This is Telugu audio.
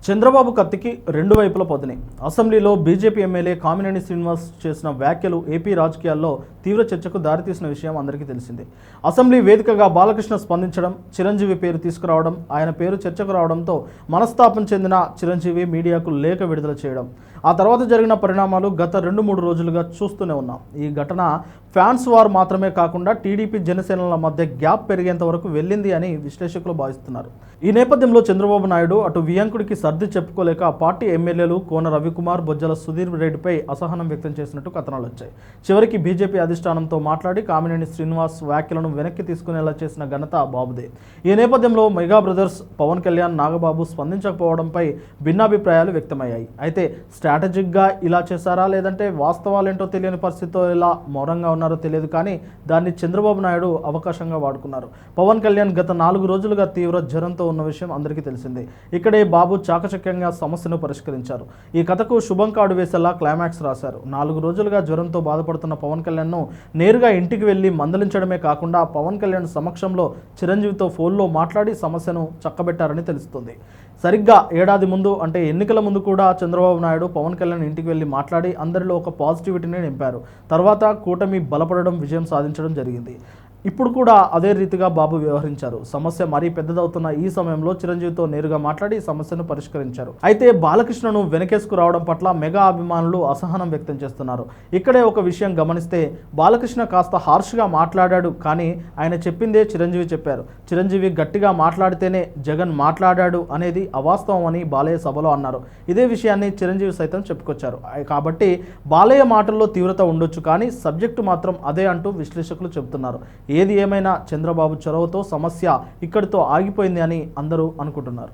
చంద్రబాబు కత్తికి రెండు వైపుల పదునే. అసెంబ్లీలో బీజేపీ ఎమ్మెల్యే కామినేని శ్రీనివాస్ చేసిన వ్యాఖ్యలు ఏపీ రాజకీయాల్లో తీవ్ర చర్చకు దారితీసిన విషయం అందరికీ తెలిసిందే. అసెంబ్లీ వేదికగా బాలకృష్ణ స్పందించడం, చిరంజీవి పేరు తీసుకురావడం, ఆయన పేరు చర్చకు రావడంతో మనస్తాపం చెందిన చిరంజీవి మీడియాకు లేఖ విడుదల చేయడం, ఆ తర్వాత జరిగిన పరిణామాలు గత 2-3 రోజులుగా చూస్తూనే ఉన్నాం. ఈ ఘటన ఫ్యాన్స్ వార్ మాత్రమే కాకుండా టీడీపీ జనసేనల మధ్య గ్యాప్ పెరిగేంత వరకు వెళ్ళింది అని విశ్లేషకులు భావిస్తున్నారు. ఈ నేపథ్యంలో చంద్రబాబు నాయుడు అటు వియంకుడికి సర్ది చెప్పుకోలేక పార్టీ ఎమ్మెల్యేలు కోన రవికుమార్, బొజ్జల సుధీర్ రెడ్డిపై అసహనం వ్యక్తం చేసినట్టు కథనాలు వచ్చాయి. చివరికి బీజేపీ అధిష్టానంతో మాట్లాడి కామినేని శ్రీనివాస్ వ్యాఖ్యలను వెనక్కి తీసుకునేలా చేసిన ఘనత బాబుదే. ఈ నేపథ్యంలో మెగా బ్రదర్స్ పవన్ కళ్యాణ్, నాగబాబు స్పందించకపోవడంపై భిన్నాభిప్రాయాలు వ్యక్తమయ్యాయి. అయితే స్ట్రాటజిక్గా ఇలా చేశారా, లేదంటే వాస్తవాలేంటో తెలియని పరిస్థితితో ఇలా మౌనంగా ఉన్నారో తెలియదు, కానీ దాన్ని చంద్రబాబు నాయుడు అవకాశంగా వాడుకున్నారు. పవన్ కళ్యాణ్ గత 4 రోజులుగా తీవ్ర జ్వరంతో ఉన్న విషయం అందరికీ తెలిసిందే. ఇక్కడే బాబు చాకచక్యంగా సమస్యను పరిష్కరించారు. ఈ కథకు శుభం కార్డు వేసేలా క్లైమాక్స్ రాశారు. 4 రోజులుగా జ్వరంతో బాధపడుతున్న పవన్ కళ్యాణ్ను నేరుగా ఇంటికి వెళ్లి మందలించడమే కాకుండా పవన్ కళ్యాణ్ సమక్షంలో చిరంజీవితో ఫోన్లో మాట్లాడి సమస్యను చక్కబెట్టారని తెలుస్తుంది. సరిగ్గా ఏడాది ముందు, అంటే ఎన్నికల ముందు కూడా చంద్రబాబు నాయుడు పవన్ కళ్యాణ్ ఇంటికి వెళ్లి మాట్లాడి అందరిలో ఒక పాజిటివిటీని నింపారు. తర్వాత కూటమి బలపడడం, విజయం సాధించడం జరిగింది. ఇప్పుడు కూడా అదే రీతిగా బాబు వ్యవహరించారు. సమస్య మరీ పెద్దదవుతున్న ఈ సమయంలో చిరంజీవితో నేరుగా మాట్లాడి సమస్యను పరిష్కరించారు. అయితే బాలకృష్ణను వెనకేసుకు రావడం పట్ల మెగా అభిమానులు అసహనం వ్యక్తం చేస్తున్నారు. ఇక్కడే ఒక విషయం గమనిస్తే, బాలకృష్ణ కాస్త హార్ష్గా మాట్లాడాడు, కానీ ఆయన చెప్పిందే చిరంజీవి చెప్పారు. చిరంజీవి గట్టిగా మాట్లాడితేనే జగన్ మాట్లాడాడు అనేది అవాస్తవం అని బాలయ్య సభలో అన్నారు. ఇదే విషయాన్ని చిరంజీవి సైతం చెప్పుకొచ్చారు. కాబట్టి బాలయ్య మాటల్లో తీవ్రత ఉండొచ్చు, కానీ సబ్జెక్టు మాత్రం అదే అంటూ విశ్లేషకులు చెబుతున్నారు. ఏది ఏమైనా చంద్రబాబు చొరవతో సమస్య ఇక్కడితో ఆగిపోయింది అని అందరూ అనుకుంటున్నారు.